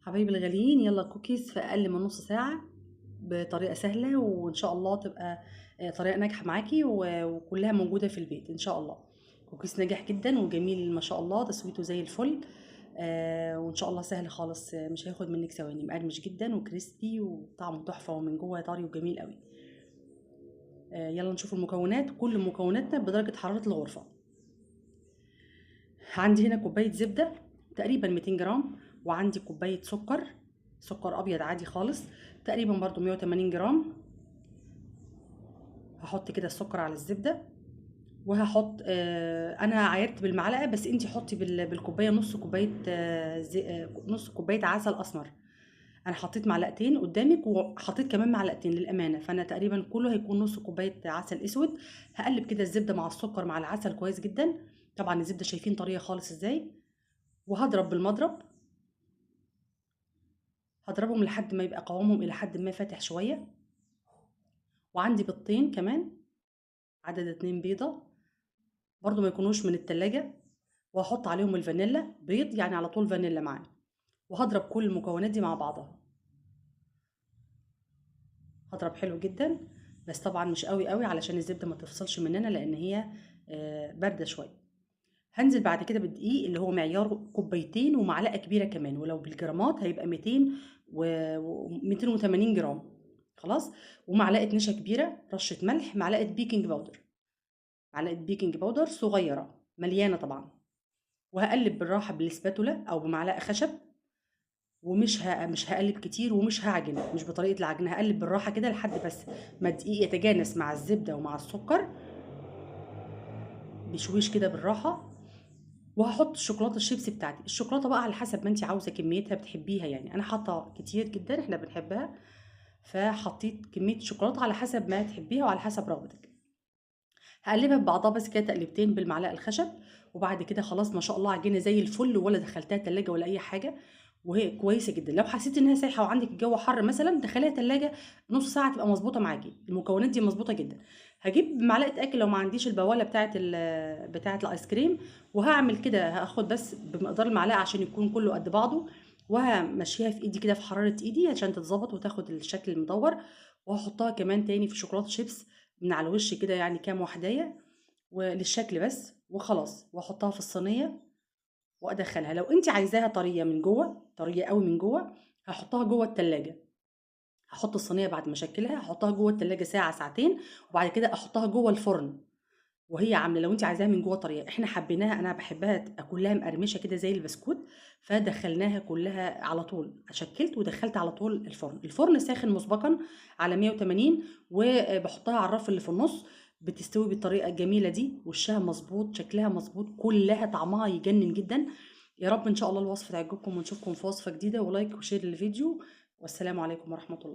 حبايبي الغاليين، يلا كوكيز في اقل من نص ساعه بطريقه سهله، وان شاء الله تبقى طريقه ناجحه معاكي وكلها موجوده في البيت ان شاء الله. كوكيز ناجح جدا وجميل ما شاء الله، تسويته زي الفل. وان شاء الله سهل خالص، مش هياخد منك ثواني، مقرمش جدا وكريسبي وطعمه تحفه ومن جوه طري وجميل قوي. يلا نشوف المكونات. كل مكوناتنا بدرجه حراره الغرفه. عندي هنا كوبايه زبده تقريبا 200 جرام، وعندي كوبايه سكر ابيض عادي خالص تقريبا برضو 180 جرام. هحط كده السكر على الزبده، وهحط انا عايرت بالمعلقه، بس انتي حطي بالكوبايه نص كوبايه نص كوبايه عسل اسمر. انا حطيت معلقتين قدامك، وحطيت كمان معلقتين للامانه، فانا تقريبا كله هيكون نص كوبايه عسل اسود. هقلب كده الزبده مع السكر مع العسل كويس جدا. طبعا الزبده شايفين طريه خالص ازاي. وهضرب بالمضرب، هضربهم لحد ما يبقى قوامهم الى حد ما فاتح شويه. وعندي بيضتين كمان، عدد 2 بيضه، برضو ما يكونوش من التلاجة. وهحط عليهم الفانيلا، بيض يعني على طول فانيلا معاه. وهضرب كل المكونات دي مع بعضها، هضرب حلو جدا، بس طبعا مش قوي قوي علشان الزبده ما تفصلش مننا، لان هي بارده شويه. هنزل بعد كده بالدقيق اللي هو معيار كوبايتين ومعلقه كبيره كمان، ولو بالجرامات هيبقى 200 و 280 جرام. خلاص. ومعلقه نشا كبيره، رشه ملح، معلقه بيكنج باودر، معلقه بيكنج باودر صغيره مليانه طبعا. وهقلب بالراحه بالسباتولا او بمعلقه خشب، ومش مش هقلب كتير ومش هعجن، مش بطريقه العجن، هقلب بالراحه كده لحد بس ما الدقيق يتجانس مع الزبده ومع السكر بشويش كده بالراحه. وهحط الشوكولاته الشيبسي بتاعتي. الشوكولاته بقى على حسب ما انت عاوزه كميتها بتحبيها، يعني انا حاطه كتير جدا، احنا بنحبها، فحطيت كميه شوكولاته على حسب ما تحبيها وعلى حسب رغبتك. هقلبها ببعضها بس كده تقلبتين بالمعلقه الخشب. وبعد كده خلاص ما شاء الله عجينه زي الفل، ولا دخلتها تلاجة ولا اي حاجه، وهي كويسه جدا. لو حسيت انها سايحه وعندك الجو حر مثلا، دخليها تلاجة نص ساعه تبقى مظبوطه معاكي. المكونات دي مظبوطه جدا. هجيب معلقه اكل لو ما عنديش البواله بتاعه الايس كريم، وهعمل كده، هاخد بس بمقدار المعلقه عشان يكون كله قد بعضه، وهمشيها في ايدي كده في حراره ايدي عشان تتظبط وتاخد الشكل المدور. وهحطها كمان تاني في شوكولاته شيبس من على الوش كده، يعني كام وحدايه وللشكل بس وخلاص. واحطها في الصينيه وادخلها. لو انت عايزاها طريه من جوه، طريه قوي من جوه، هحطها جوه التلاجة. هحط الصينيه بعد ما اشكلها، هحطها جوه التلاجة ساعه ساعتين، وبعد كده احطها جوه الفرن وهي عامله. لو انت عايزاها من جوه طريه، احنا حبيناها، انا بحبها كلها مقرمشه كده زي البسكوت، فدخلناها كلها على طول. شكلت ودخلت على طول الفرن. الفرن ساخن مسبقا على 180، وبحطها على الرف اللي في النص. بتستوي بالطريقه الجميله دي، وشها مظبوط، شكلها مظبوط، كلها طعمها يجنن جدا. يا رب ان شاء الله الوصفه تعجبكم، ونشوفكم في وصفه جديده، ولايك وشير للفيديو. والسلام عليكم ورحمه الله.